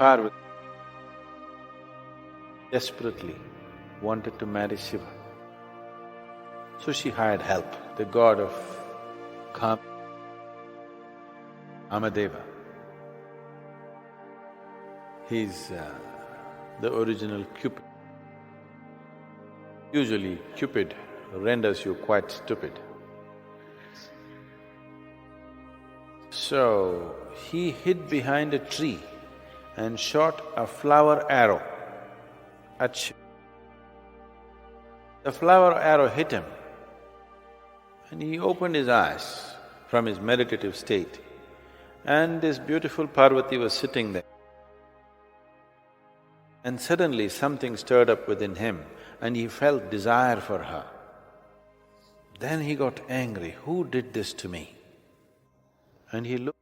Parvati desperately wanted to marry Shiva. So she hired help, the god of Kamadeva. He's the original Cupid. Usually Cupid renders you quite stupid. So, he hid behind a tree and shot a flower arrow at Shiva. The flower arrow hit him and he opened his eyes from his meditative state, and this beautiful Parvati was sitting there. And suddenly something stirred up within him and he felt desire for her. Then he got angry, who did this to me? And he looked.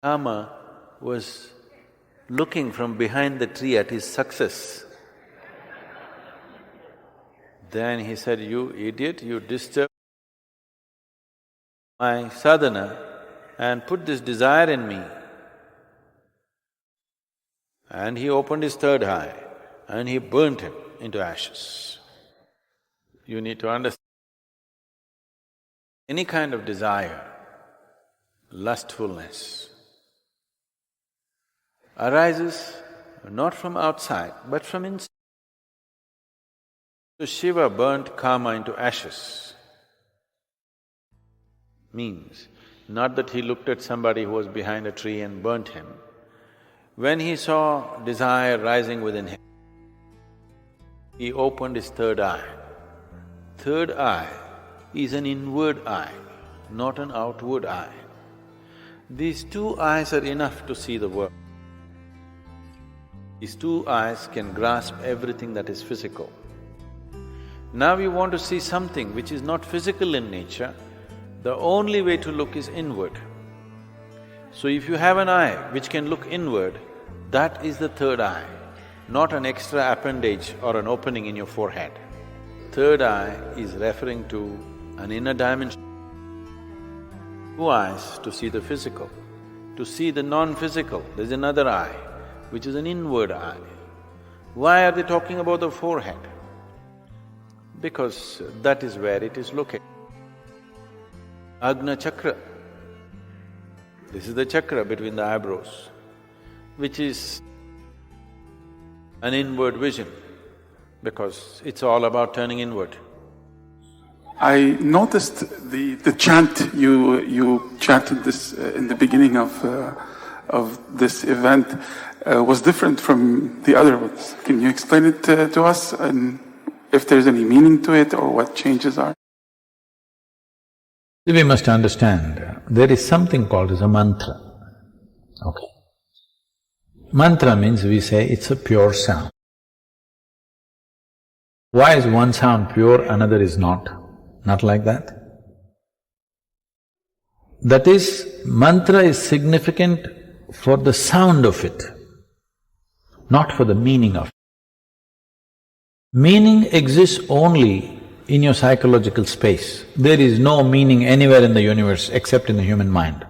Kama was looking from behind the tree at his success. Then he said, "You idiot, you disturbed my sadhana and put this desire in me." And he opened his third eye and he burnt him into ashes. You need to understand, any kind of desire, lustfulness, arises not from outside but from inside. So Shiva burnt Kama into ashes. Means, not that he looked at somebody who was behind a tree and burnt him. When he saw desire rising within him, he opened his third eye. Third eye is an inward eye, not an outward eye. These two eyes are enough to see the world. These two eyes can grasp everything that is physical. Now you want to see something which is not physical in nature, the only way to look is inward. So if you have an eye which can look inward, that is the third eye, not an extra appendage or an opening in your forehead. Third eye is referring to an inner dimension. Two eyes to see the physical. To see the non-physical, there's another eye, which is an inward eye. Why are they talking about the forehead? Because that is where it is located. Agna chakra. This is the chakra between the eyebrows, which is an inward vision, because it's all about turning inward. I noticed the chant you chanted this in the beginning of this event was different from the other ones. Can you explain it to us, and if there's any meaning to it or what changes are? We must understand, there is something called as a mantra, okay? Mantra means we say it's a pure sound. Why is one sound pure, another is not? Not like that. That is, mantra is significant for the sound of it, not for the meaning of it. Meaning exists only in your psychological space. There is no meaning anywhere in the universe except in the human mind.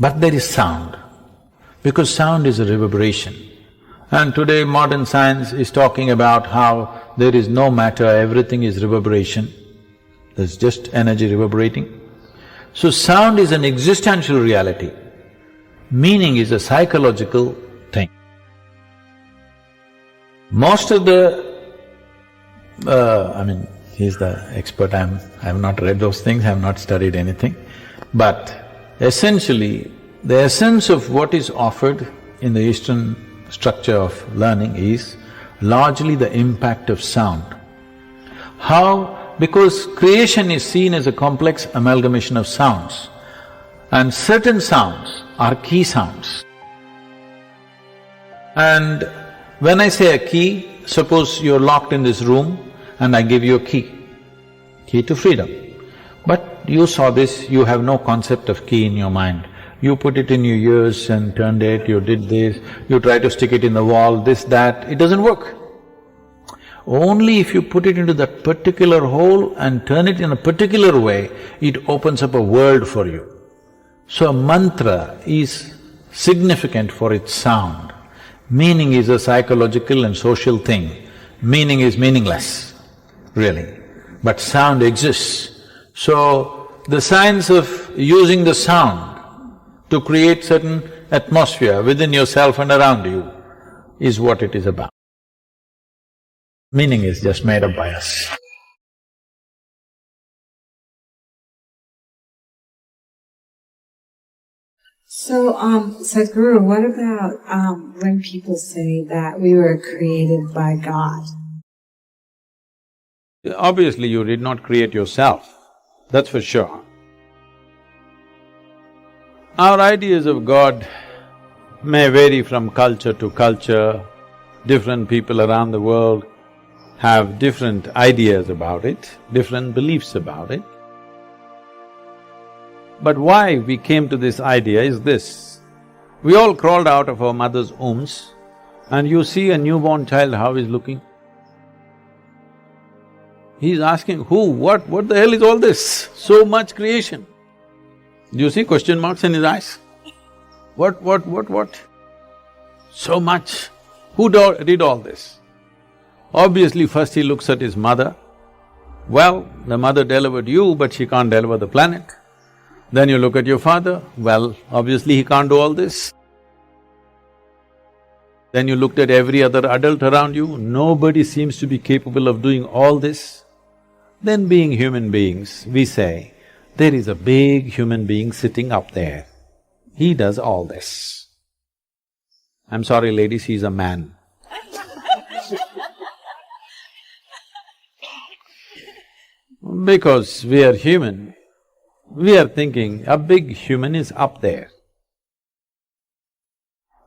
But there is sound, because sound is a reverberation. And today modern science is talking about how there is no matter, everything is reverberation. There's just energy reverberating. So sound is an existential reality. Meaning is a psychological thing. Most of he's the expert, I have not read those things, I have not studied anything. But essentially, the essence of what is offered in the Eastern structure of learning is largely the impact of sound. How? Because creation is seen as a complex amalgamation of sounds, and certain sounds are key sounds. And when I say a key, suppose you're locked in this room and I give you a key to freedom. But you saw this, you have no concept of key in your mind. You put it in your ears and turned it, you did this, you try to stick it in the wall, this, that, it doesn't work. Only if you put it into that particular hole and turn it in a particular way, it opens up a world for you. So a mantra is significant for its sound. Meaning is a psychological and social thing. Meaning is meaningless, really. But sound exists. So, the science of using the sound to create certain atmosphere within yourself and around you is what it is about. Meaning is just made up by us. So, Sadhguru, what about when people say that we were created by God? Obviously, you did not create yourself, that's for sure. Our ideas of God may vary from culture to culture. Different people around the world have different ideas about it, different beliefs about it. But why we came to this idea is this: we all crawled out of our mother's wombs, and you see a newborn child how he's looking. He's asking, who, what the hell is all this? So much creation. Do you see question marks in his eyes? What? So much. Who did all this? Obviously, first he looks at his mother. Well, the mother delivered you, but she can't deliver the planet. Then you look at your father, well, obviously he can't do all this. Then you looked at every other adult around you, nobody seems to be capable of doing all this. Then being human beings, we say, there is a big human being sitting up there. He does all this. I'm sorry ladies, he's a man. Because we are human, we are thinking a big human is up there.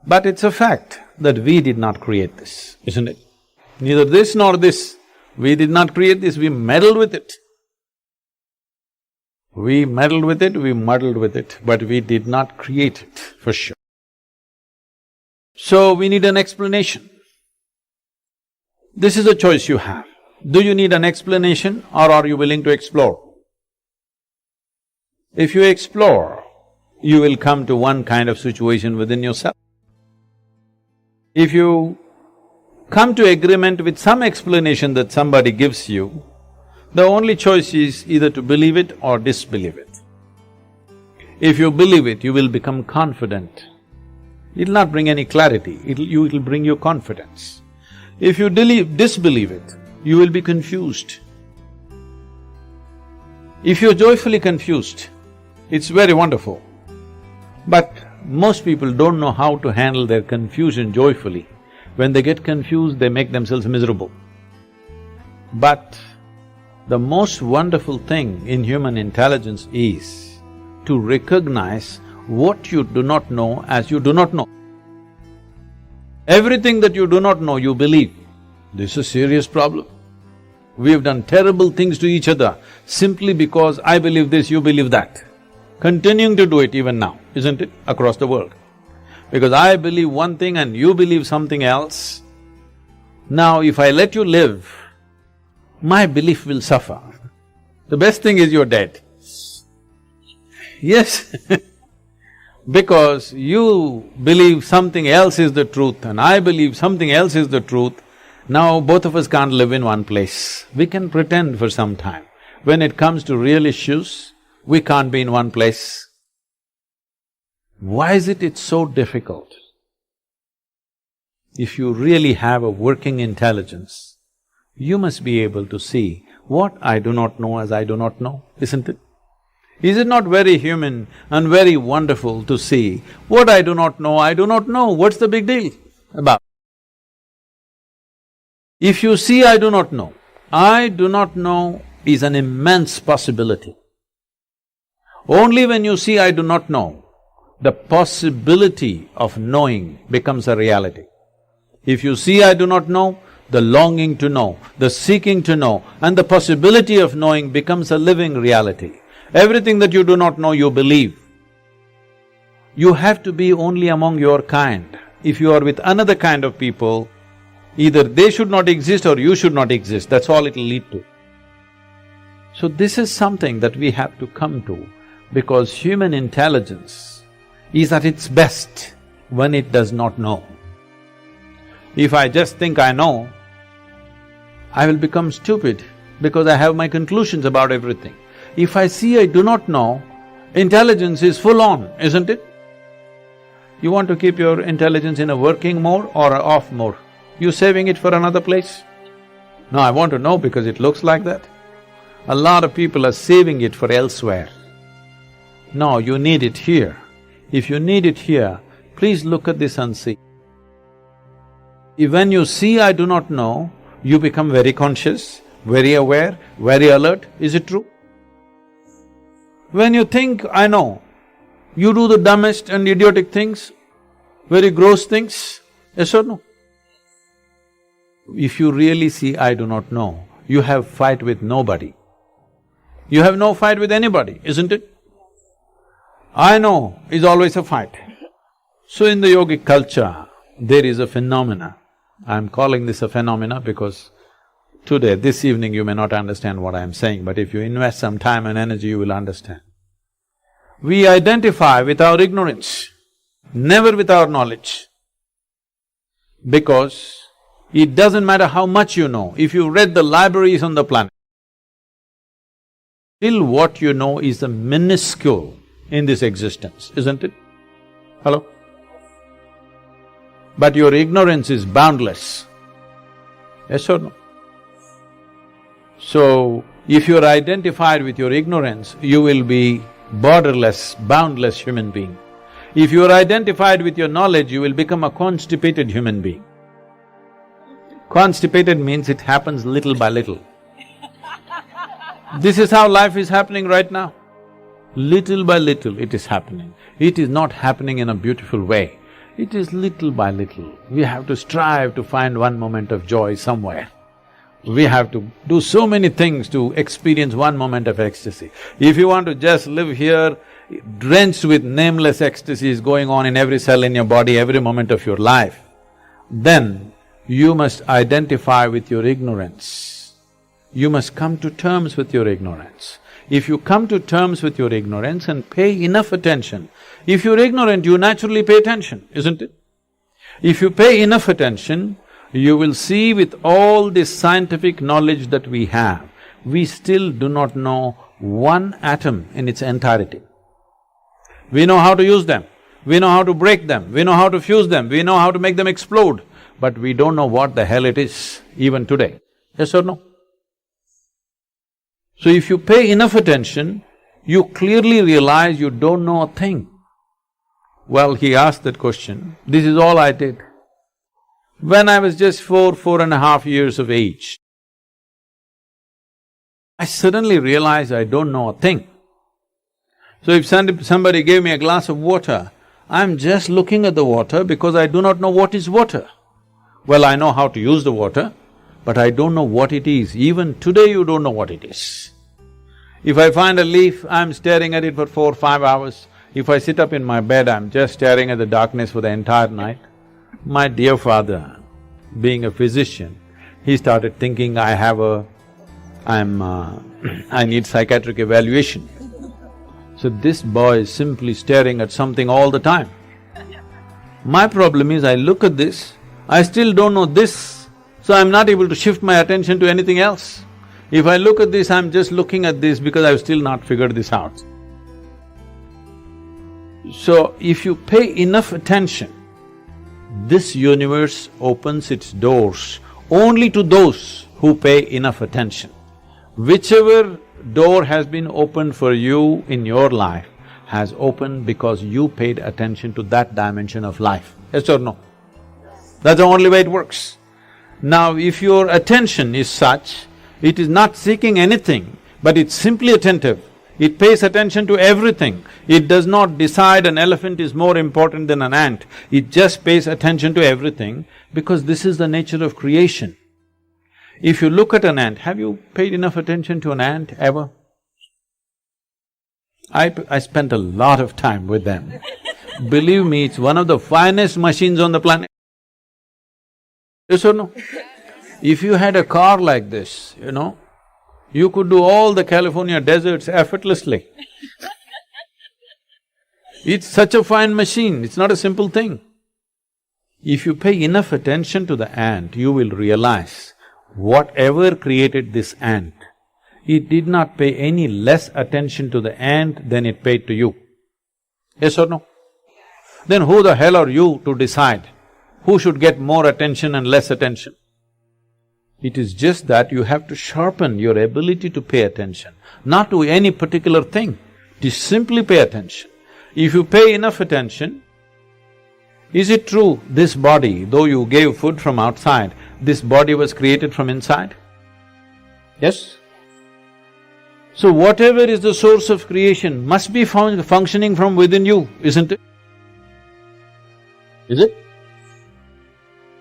But it's a fact that we did not create this, isn't it? Neither this nor this. We did not create this, we meddled with it. We meddled with it, we muddled with it, but we did not create it, for sure. So we need an explanation. This is a choice you have. Do you need an explanation or are you willing to explore? If you explore, you will come to one kind of situation within yourself. If you come to agreement with some explanation that somebody gives you, the only choice is either to believe it or disbelieve it. If you believe it, you will become confident. It'll not bring any clarity, it'll bring you confidence. If you disbelieve it, you will be confused. If you're joyfully confused, it's very wonderful. But most people don't know how to handle their confusion joyfully. When they get confused, they make themselves miserable. But the most wonderful thing in human intelligence is to recognize what you do not know as you do not know. Everything that you do not know, you believe. This is a serious problem. We have done terrible things to each other simply because I believe this, you believe that. Continuing to do it even now, isn't it, across the world? Because I believe one thing and you believe something else. Now, if I let you live, my belief will suffer. The best thing is you're dead. Yes because you believe something else is the truth and I believe something else is the truth, now both of us can't live in one place. We can pretend for some time. When it comes to real issues, we can't be in one place. Why is it it's so difficult? If you really have a working intelligence, you must be able to see what I do not know as I do not know, isn't it? Is it not very human and very wonderful to see what I do not know, what's the big deal about? If you see I do not know is an immense possibility. Only when you see I do not know, the possibility of knowing becomes a reality. If you see I do not know, the longing to know, the seeking to know, and the possibility of knowing becomes a living reality. Everything that you do not know, you believe. You have to be only among your kind. If you are with another kind of people, either they should not exist or you should not exist, that's all it'll lead to. So this is something that we have to come to, because human intelligence is at its best when it does not know. If I just think I know, I will become stupid because I have my conclusions about everything. If I see I do not know, intelligence is full on, isn't it? You want to keep your intelligence in a working mode or a off mode? You saving it for another place? No, I want to know because it looks like that. A lot of people are saving it for elsewhere. No, you need it here. If you need it here, please look at this and see. If when you see I do not know, you become very conscious, very aware, very alert, is it true? When you think I know, you do the dumbest and idiotic things, very gross things, yes or no? If you really see I do not know, you have fight with nobody. You have no fight with anybody, isn't it? I know is always a fight. So in the yogic culture, there is a phenomena. I'm calling this a phenomena because today, this evening you may not understand what I'm saying, but if you invest some time and energy, you will understand. We identify with our ignorance, never with our knowledge. Because it doesn't matter how much you know, if you read the libraries on the planet, still what you know is the minuscule in this existence, isn't it? Hello? But your ignorance is boundless, yes or no? So, if you're identified with your ignorance, you will be borderless, boundless human being. If you're identified with your knowledge, you will become a constipated human being. Constipated means it happens little by little. This is how life is happening right now. Little by little it is happening. It is not happening in a beautiful way. It is little by little. We have to strive to find one moment of joy somewhere. We have to do so many things to experience one moment of ecstasy. If you want to just live here, drenched with nameless ecstasies going on in every cell in your body, every moment of your life, then you must identify with your ignorance. You must come to terms with your ignorance. If you come to terms with your ignorance and pay enough attention, if you're ignorant, you naturally pay attention, isn't it? If you pay enough attention, you will see with all this scientific knowledge that we have, we still do not know one atom in its entirety. We know how to use them, we know how to break them, we know how to fuse them, we know how to make them explode, but we don't know what the hell it is, even today. Yes or no? So if you pay enough attention, you clearly realize you don't know a thing. Well, he asked that question, this is all I did. When I was just 4.5 years of age, I suddenly realized I don't know a thing. So if somebody gave me a glass of water, I'm just looking at the water because I do not know what is water. Well, I know how to use the water, but I don't know what it is. Even today you don't know what it is. If I find a leaf, I'm staring at it for 4-5 hours. If I sit up in my bed, I'm just staring at the darkness for the entire night. My dear father, being a physician, he started thinking I need psychiatric evaluation. So this boy is simply staring at something all the time. My problem is I look at this, I still don't know this, so I'm not able to shift my attention to anything else. If I look at this, I'm just looking at this because I've still not figured this out. So if you pay enough attention, this universe opens its doors only to those who pay enough attention. Whichever door has been opened for you in your life has opened because you paid attention to that dimension of life, yes or no? That's the only way it works. Now, if your attention is such, it is not seeking anything, but it's simply attentive. It pays attention to everything. It does not decide an elephant is more important than an ant. It just pays attention to everything because this is the nature of creation. If you look at an ant, have you paid enough attention to an ant ever? I spent a lot of time with them. Believe me, it's one of the finest machines on the planet. Yes or no? If you had a car like this, you could do all the California deserts effortlessly. It's such a fine machine, it's not a simple thing. If you pay enough attention to the ant, you will realize whatever created this ant, it did not pay any less attention to the ant than it paid to you. Yes or no? Then who the hell are you to decide who should get more attention and less attention? It is just that you have to sharpen your ability to pay attention, not to any particular thing, just simply pay attention. If you pay enough attention, is it true this body, though you gave food from outside, this body was created from inside? Yes? So whatever is the source of creation must be functioning from within you, isn't it? Is it?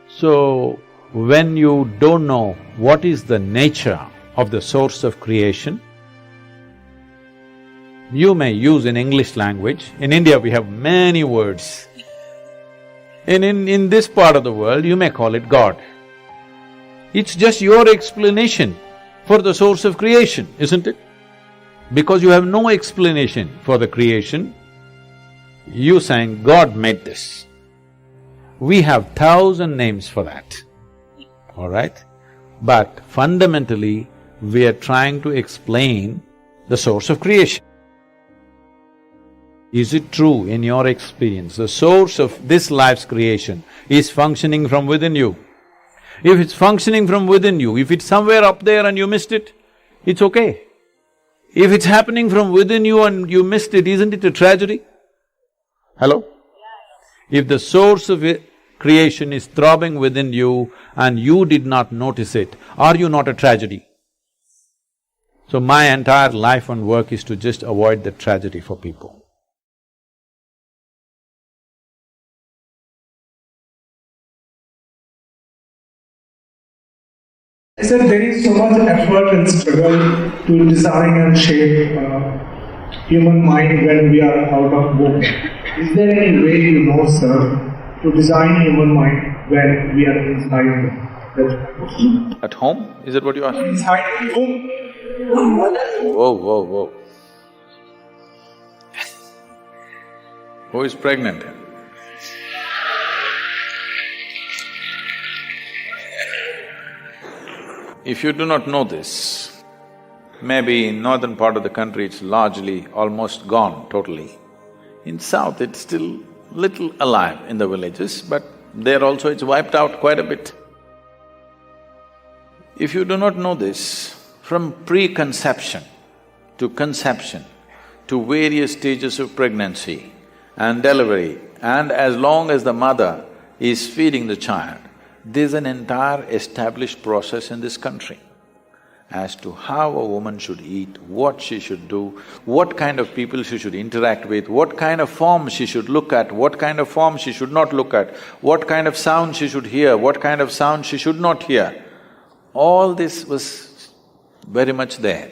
So, when you don't know what is the nature of the source of creation, you may use in English language. In India we have many words. In this part of the world you may call it God. It's just your explanation for the source of creation, isn't it? Because you have no explanation for the creation, you saying, God made this. We have 1,000 names for that, all right? But fundamentally, we are trying to explain the source of creation. Is it true in your experience, the source of this life's creation is functioning from within you? If it's functioning from within you, if it's somewhere up there and you missed it, it's okay. If it's happening from within you and you missed it, isn't it a tragedy? Hello? If the source of creation is throbbing within you and you did not notice it, are you not a tragedy? So my entire life and work is to just avoid the tragedy for people. I said there is so much effort and struggle to design and shape human mind when we are out of womb. Is there any way you know, sir, to design human mind when we are inside the question? At home? Is that what you asked? Inside the womb. Whoa. Who is pregnant? If you do not know this, maybe in northern part of the country it's largely almost gone totally. In south it's still little alive in the villages, but there also it's wiped out quite a bit. If you do not know this, from preconception to conception to various stages of pregnancy and delivery, and as long as the mother is feeding the child, there's an entire established process in this country as to how a woman should eat, what she should do, what kind of people she should interact with, what kind of form she should look at, what kind of form she should not look at, what kind of sound she should hear, what kind of sound she should not hear. All this was very much there.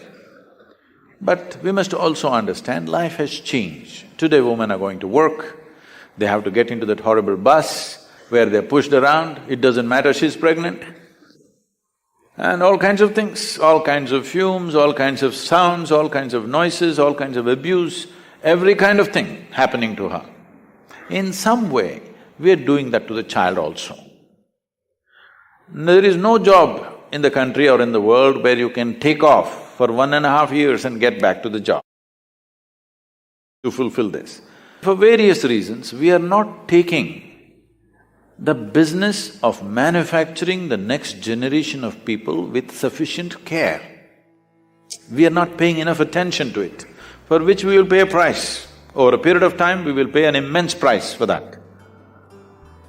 But we must also understand life has changed. Today women are going to work, they have to get into that horrible bus where they're pushed around, it doesn't matter she's pregnant. And all kinds of things, all kinds of fumes, all kinds of sounds, all kinds of noises, all kinds of abuse, every kind of thing happening to her. In some way, we're doing that to the child also. There is no job in the country or in the world where you can take off for 1.5 years and get back to the job to fulfill this. For various reasons, we are not taking the business of manufacturing the next generation of people with sufficient care. We are not paying enough attention to it, for which we will pay a price. Over a period of time, we will pay an immense price for that.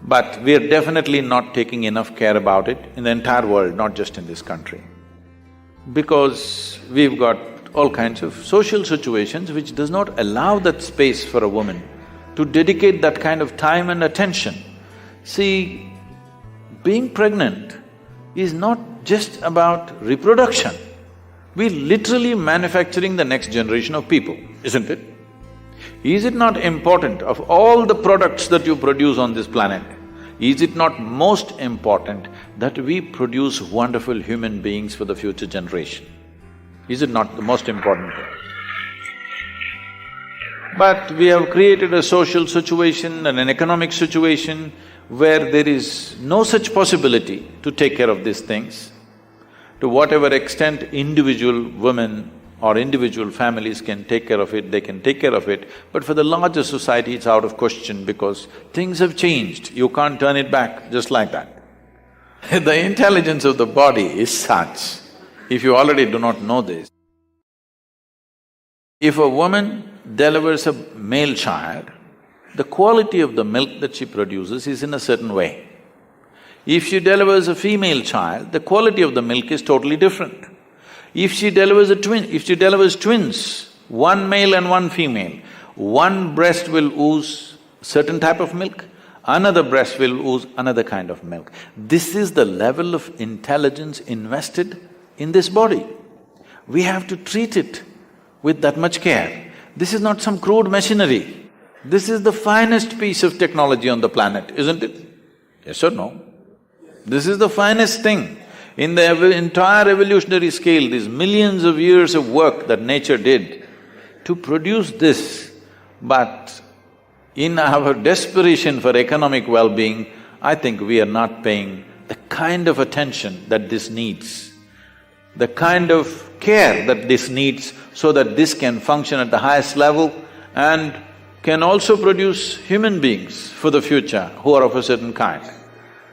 But we are definitely not taking enough care about it in the entire world, not just in this country. Because we've got all kinds of social situations which does not allow that space for a woman to dedicate that kind of time and attention. See, being pregnant is not just about reproduction. We're literally manufacturing the next generation of people, isn't it? Is it not important, of all the products that you produce on this planet, is it not most important that we produce wonderful human beings for the future generation? Is it not the most important thing? But we have created a social situation and an economic situation where there is no such possibility to take care of these things. To whatever extent individual women or individual families can take care of it, they can take care of it, but for the larger society it's out of question because things have changed, you can't turn it back just like that. The intelligence of the body is such, if you already do not know this. If a woman delivers a male child, the quality of the milk that she produces is in a certain way. If she delivers a female child, the quality of the milk is totally different. If she delivers twins, one male and one female, one breast will ooze certain type of milk, another breast will ooze another kind of milk. This is the level of intelligence invested in this body. We have to treat it with that much care. This is not some crude machinery. This is the finest piece of technology on the planet, isn't it? Yes or no? This is the finest thing. In the entire evolutionary scale, these millions of years of work that nature did to produce this, but in our desperation for economic well-being, I think we are not paying the kind of attention that this needs, the kind of care that this needs so that this can function at the highest level and can also produce human beings for the future who are of a certain kind.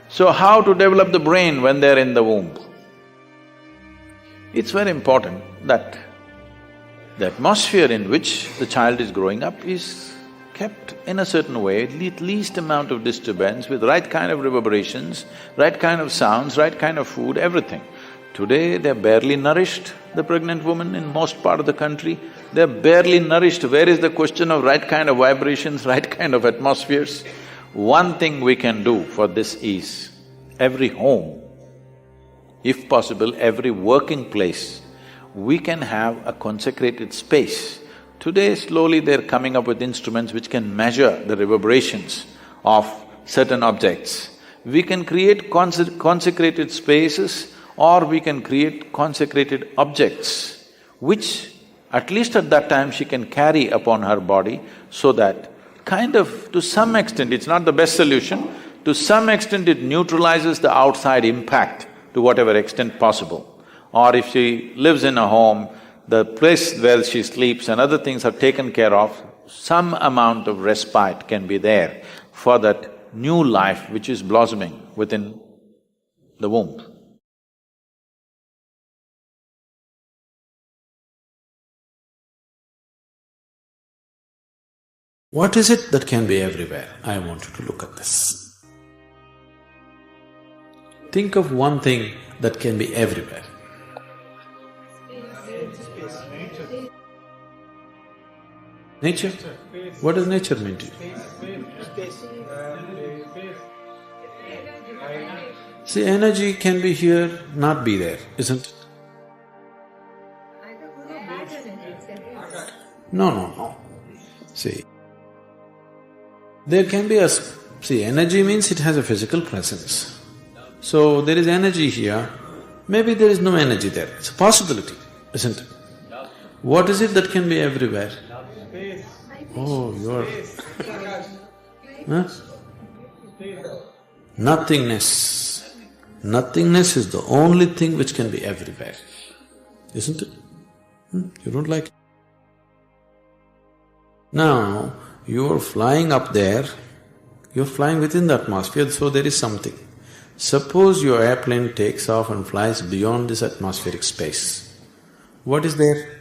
So how to develop the brain when they're in the womb? It's very important that the atmosphere in which the child is growing up is kept in a certain way, at least amount of disturbance, with right kind of reverberations, right kind of sounds, right kind of food, everything. Today, they're barely nourished, the pregnant woman in most part of the country, they're barely nourished. Where is the question of right kind of vibrations, right kind of atmospheres? One thing we can do for this is, every home, if possible, every working place, we can have a consecrated space. Today, slowly they're coming up with instruments which can measure the reverberations of certain objects. We can create consecrated spaces or we can create consecrated objects, which at least at that time she can carry upon her body so that kind of, to some extent, it's not the best solution, to some extent it neutralizes the outside impact to whatever extent possible. Or if she lives in a home, the place where she sleeps and other things are taken care of, some amount of respite can be there for that new life which is blossoming within the womb. What is it that can be everywhere? I want you to look at this. Think of one thing that can be everywhere. Nature? What does nature mean to you? See, energy can be here, not be there, isn't it? No. See, there can be see, energy means it has a physical presence. So, there is energy here, maybe there is no energy there, it's a possibility, isn't it? What is it that can be everywhere? Oh, you're… Huh? Nothingness. Nothingness is the only thing which can be everywhere, isn't it? You don't like it? Now, you're flying up there, you're flying within the atmosphere, so there is something. Suppose your airplane takes off and flies beyond this atmospheric space. What is there?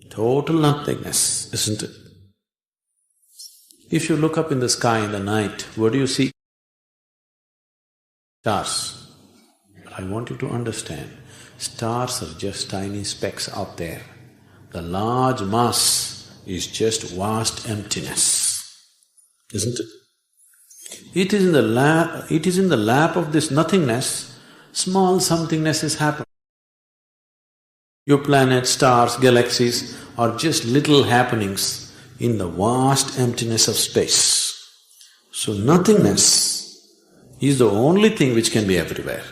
Total nothingness, isn't it? If you look up in the sky in the night, what do you see? Stars. But I want you to understand, stars are just tiny specks out there. The large mass is just vast emptiness, isn't it? It is in the lap of this nothingness, small somethingness is happening. Your planets, stars, galaxies are just little happenings in the vast emptiness of space. So nothingness is the only thing which can be everywhere.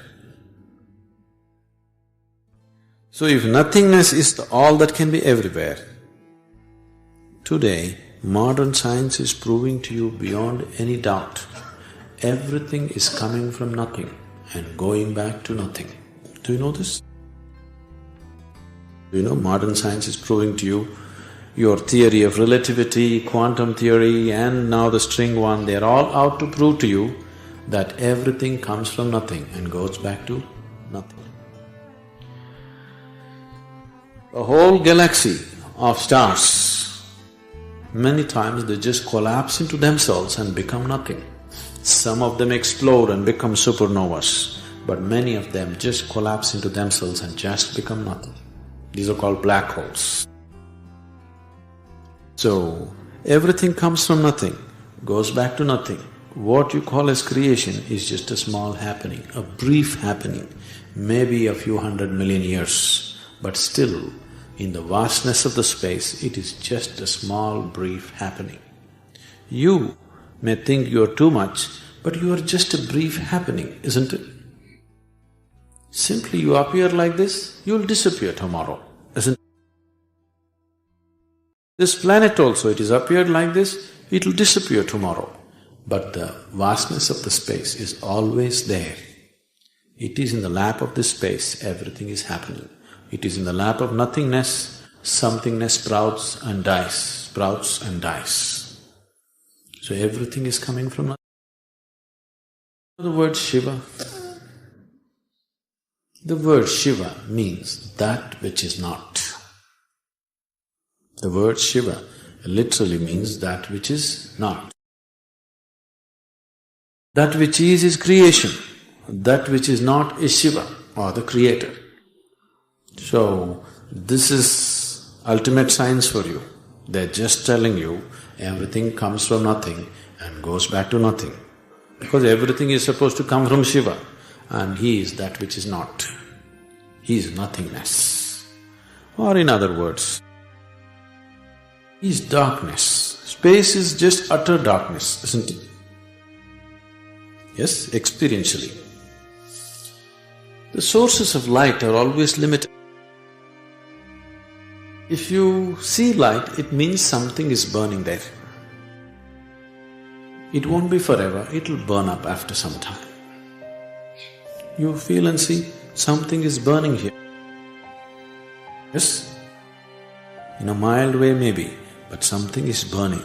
So if nothingness is all that can be everywhere, today modern science is proving to you beyond any doubt, everything is coming from nothing and going back to nothing. Do you know this? Do you know modern science is proving to you your theory of relativity, quantum theory and now the string one, they're all out to prove to you that everything comes from nothing and goes back to nothing. A whole galaxy of stars, many times they just collapse into themselves and become nothing. Some of them explode and become supernovas, but many of them just collapse into themselves and just become nothing. These are called black holes. So, everything comes from nothing, goes back to nothing. What you call as creation is just a small happening, a brief happening, maybe a few 100 million years, but still, in the vastness of the space, it is just a small, brief happening. You may think you are too much, but you are just a brief happening, isn't it? Simply you appear like this, you'll disappear tomorrow, isn't it? This planet also, it is appeared like this, it'll disappear tomorrow. But the vastness of the space is always there. It is in the lap of this space, everything is happening. It is in the lap of nothingness, somethingness sprouts and dies, sprouts and dies. So everything is coming from nothing. The word Shiva. The word Shiva means that which is not. The word Shiva literally means that which is not. That which is creation, that which is not is Shiva or the creator. So, this is ultimate science for you. They're just telling you everything comes from nothing and goes back to nothing. Because everything is supposed to come from Shiva and he is that which is not. He is nothingness. Or in other words, he is darkness. Space is just utter darkness, isn't it? Yes, experientially. The sources of light are always limited. If you see light, it means something is burning there. It won't be forever, it'll burn up after some time. You feel and see, something is burning here. Yes? In a mild way maybe, but something is burning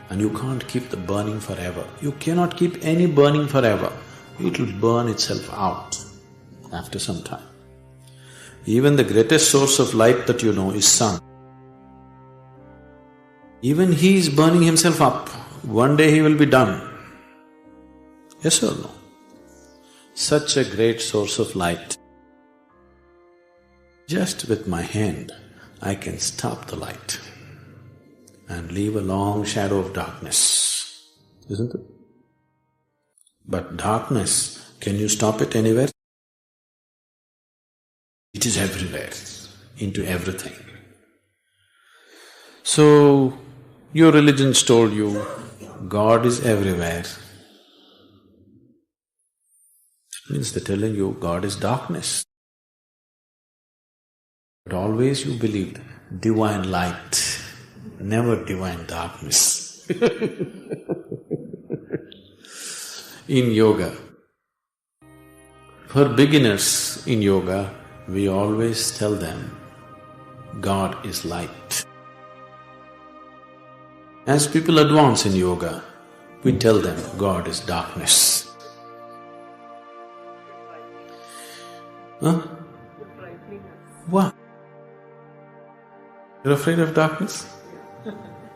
and you can't keep the burning forever. You cannot keep any burning forever. It'll burn itself out after some time. Even the greatest source of light that you know is sun. Even he is burning himself up. One day he will be done. Yes or no? Such a great source of light. Just with my hand, I can stop the light and leave a long shadow of darkness, isn't it? But darkness, can you stop it anywhere? It is everywhere, into everything. So, your religion's told you, God is everywhere. That means they're telling you God is darkness. But always you believed divine light, never divine darkness. In yoga, for beginners in yoga, we always tell them, God is light. As people advance in yoga, we tell them, God is darkness. Huh? What? You're afraid of darkness?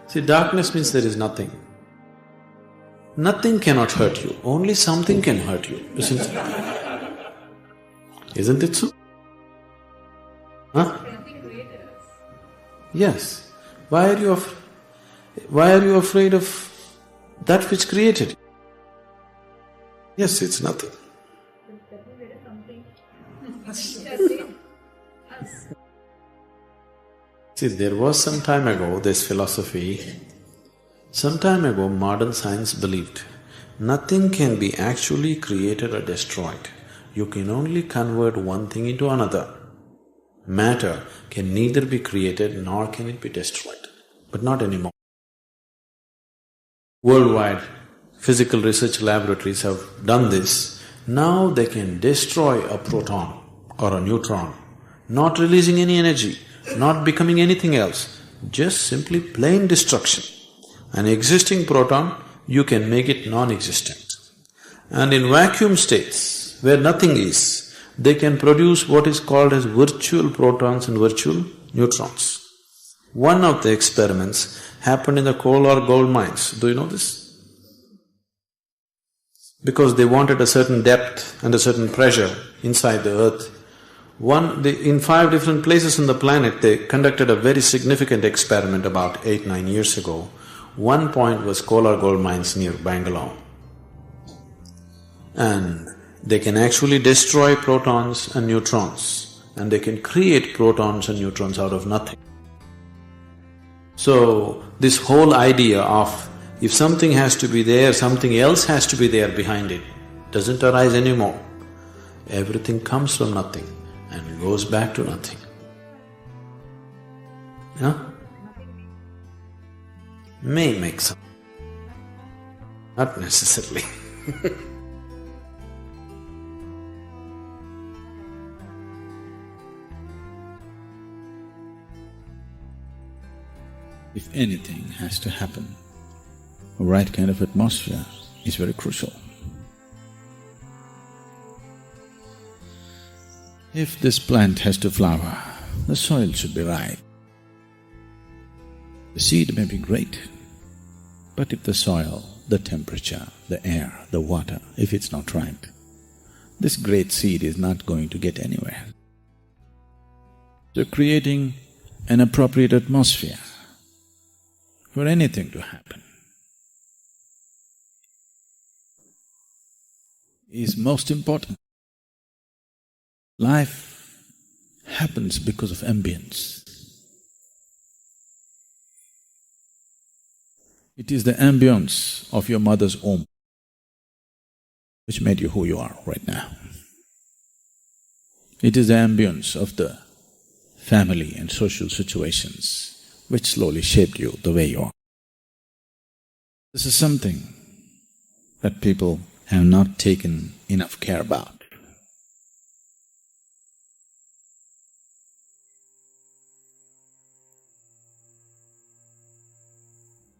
See, darkness means there is nothing. Nothing cannot hurt you, only something can hurt you, isn't it? Isn't it so? Huh? Yes. Why are you afraid of that which created you? Yes, it's nothing. See, there was some time ago this philosophy, some time ago modern science believed nothing can be actually created or destroyed. You can only convert one thing into another. Matter can neither be created nor can it be destroyed, but not anymore. Worldwide physical research laboratories have done this. Now they can destroy a proton or a neutron, not releasing any energy, not becoming anything else, just simply plain destruction. An existing proton, you can make it non-existent. And in vacuum states, where nothing is, they can produce what is called as virtual protons and virtual neutrons. One of the experiments happened in the coal or gold mines. Do you know this? Because they wanted a certain depth and a certain pressure inside the earth. In 5 different places on the planet, they conducted a very significant experiment about 8-9 years ago. One point was coal or gold mines near Bangalore. And they can actually destroy protons and neutrons, and they can create protons and neutrons out of nothing. So, this whole idea of if something has to be there, something else has to be there behind it, doesn't arise anymore. Everything comes from nothing and goes back to nothing. You know? May make some, not necessarily. If anything has to happen, a right kind of atmosphere is very crucial. If this plant has to flower, the soil should be right. The seed may be great, but if the soil, the temperature, the air, the water, if it's not right, this great seed is not going to get anywhere. So creating an appropriate atmosphere for anything to happen is most important. Life happens because of ambience. It is the ambience of your mother's womb which made you who you are right now. It is the ambience of the family and social situations which slowly shaped you the way you are. This is something that people have not taken enough care about.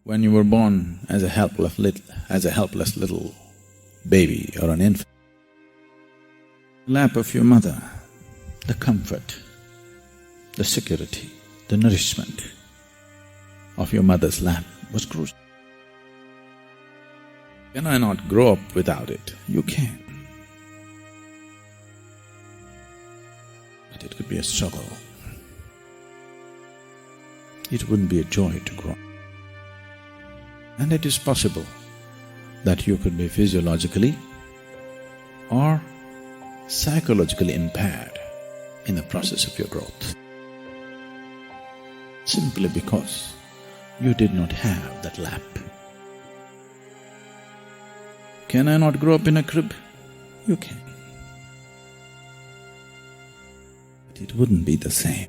When you were born as a helpless little baby or an infant, the lap of your mother, the comfort, the security, the nourishment of your mother's lap was crucial. Can I not grow up without it? You can. But it could be a struggle. It wouldn't be a joy to grow up. And it is possible that you could be physiologically or psychologically impaired in the process of your growth, simply because you did not have that lap. Can I not grow up in a crib? You can. But it wouldn't be the same.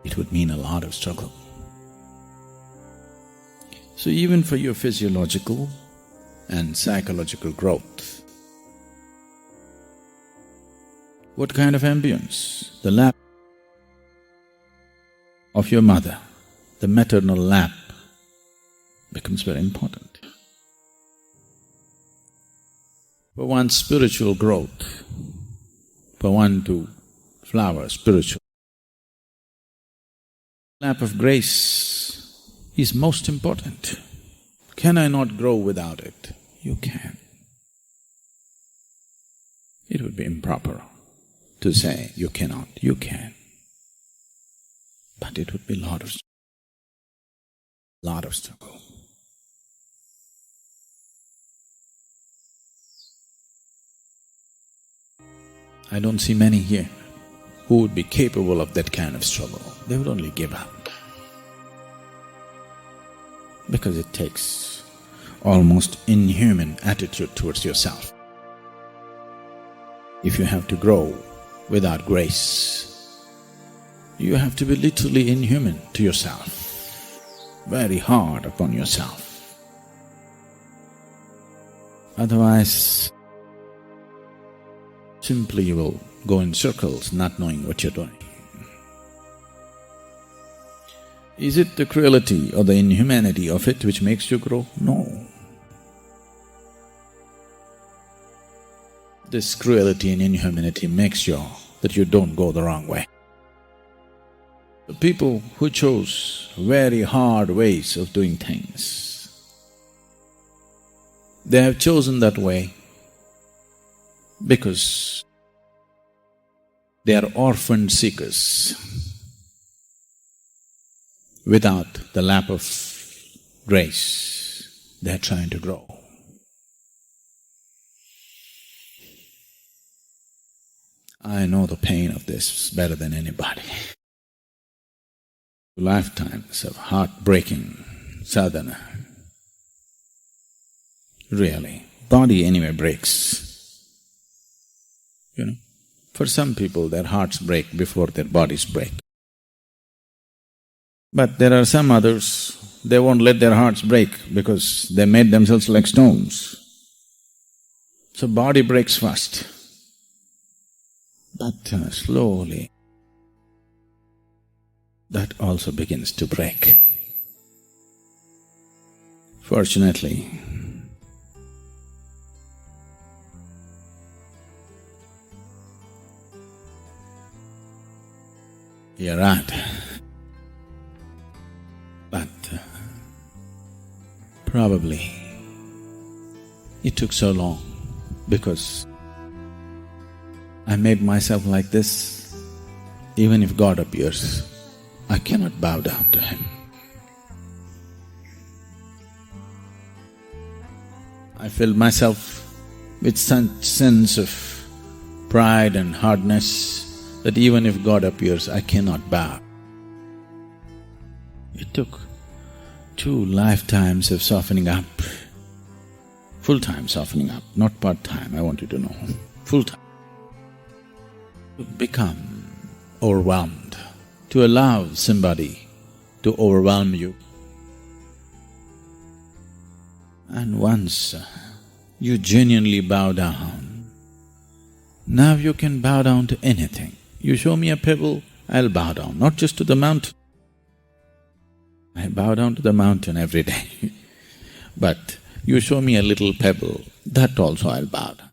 It would mean a lot of struggle. So even for your physiological and psychological growth, what kind of ambience? The lap of your mother, the maternal lap, becomes very important. For one's spiritual growth, for one to flower spiritually, lap of grace is most important. Can I not grow without it? You can. It would be improper to say you cannot. You can. But it would be lot of struggle. I don't see many here who would be capable of that kind of struggle. They would only give up. Because it takes almost inhuman attitude towards yourself. If you have to grow without grace, you have to be literally inhuman to yourself, very hard upon yourself. Otherwise, simply you will go in circles not knowing what you're doing. Is it the cruelty or the inhumanity of it which makes you grow? No. This cruelty and inhumanity makes sure that you don't go the wrong way. The people who chose very hard ways of doing things, they have chosen that way because they are orphan seekers. Without the lap of grace, they are trying to grow. I know the pain of this better than anybody. Lifetimes of heartbreaking sadhana. Really, body anyway breaks. For some people their hearts break before their bodies break. But there are some others, they won't let their hearts break because they made themselves like stones. So body breaks first. But slowly, that also begins to break. Fortunately, you're right. But probably it took so long because I made myself like this. Even if God appears, I cannot bow down to Him. I filled myself with such sense of pride and hardness that even if God appears, I cannot bow. It took 2 lifetimes of softening up, full-time softening up, not part-time, I want you to know, full-time. To become overwhelmed, to allow somebody to overwhelm you. And once you genuinely bow down, now you can bow down to anything. You show me a pebble, I'll bow down, not just to the mountain. I bow down to the mountain every day. But you show me a little pebble, that also I'll bow down.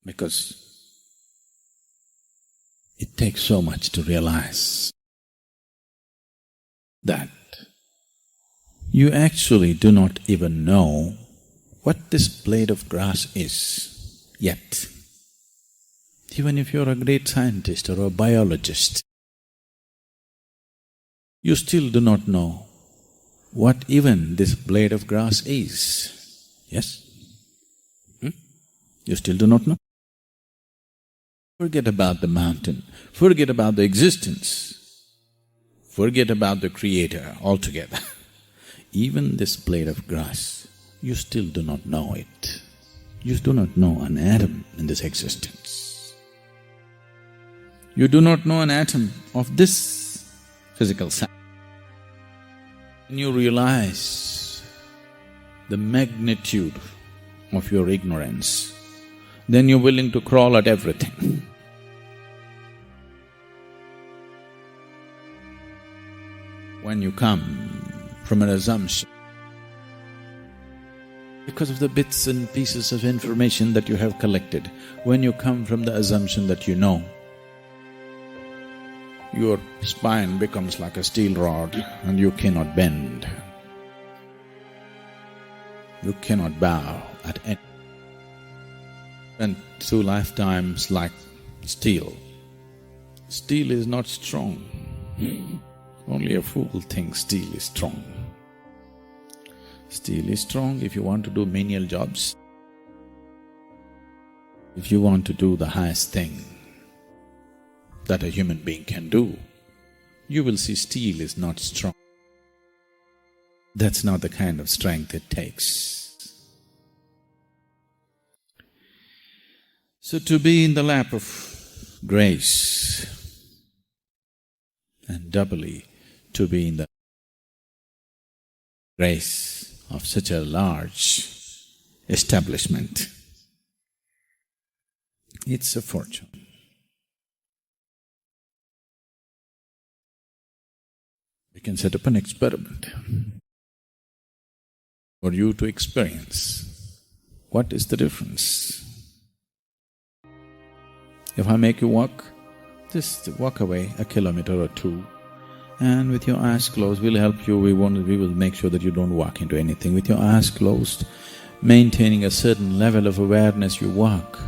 Because it takes so much to realize that you actually do not even know what this blade of grass is yet. Even if you're a great scientist or a biologist, you still do not know what even this blade of grass is. Yes? You still do not know? Forget about the mountain, forget about the existence, forget about the Creator altogether. Even this blade of grass, you still do not know it. You do not know an atom in this existence. You do not know an atom of this physical science. When you realize the magnitude of your ignorance, then you're willing to crawl at everything. When you come from an assumption, because of the bits and pieces of information that you have collected, when you come from the assumption that you know, your spine becomes like a steel rod and you cannot bend. You cannot bow at any. And through lifetimes like steel. Steel is not strong. Only a fool thinks steel is strong. Steel is strong if you want to do menial jobs. If you want to do the highest thing that a human being can do, you will see steel is not strong. That's not the kind of strength it takes. So to be in the lap of grace, and doubly to be in the grace of such a large establishment. It's a fortune. We can set up an experiment for you to experience what is the difference. If I make you walk, just walk away a kilometer or two, and with your eyes closed, we'll help you. We will make sure that you don't walk into anything. With your eyes closed, maintaining a certain level of awareness, you walk.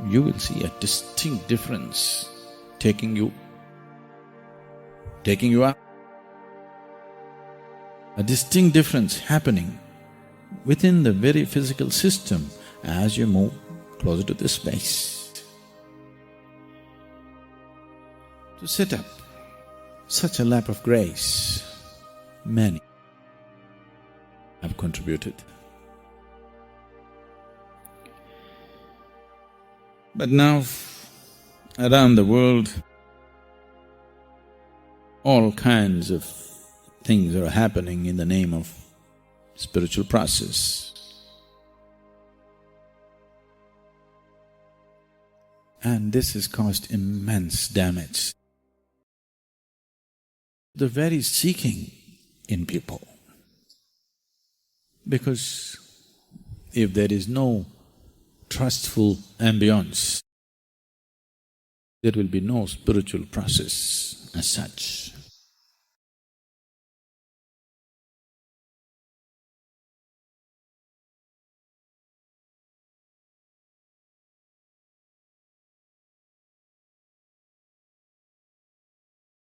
You will see a distinct difference taking you up. A distinct difference happening within the very physical system as you move closer to this space. To set up such a lap of grace, many have contributed. But now, around the world, all kinds of things are happening in the name of spiritual process. And this has caused immense damage. The very seeking in people. Because if there is no trustful ambience, there will be no spiritual process as such.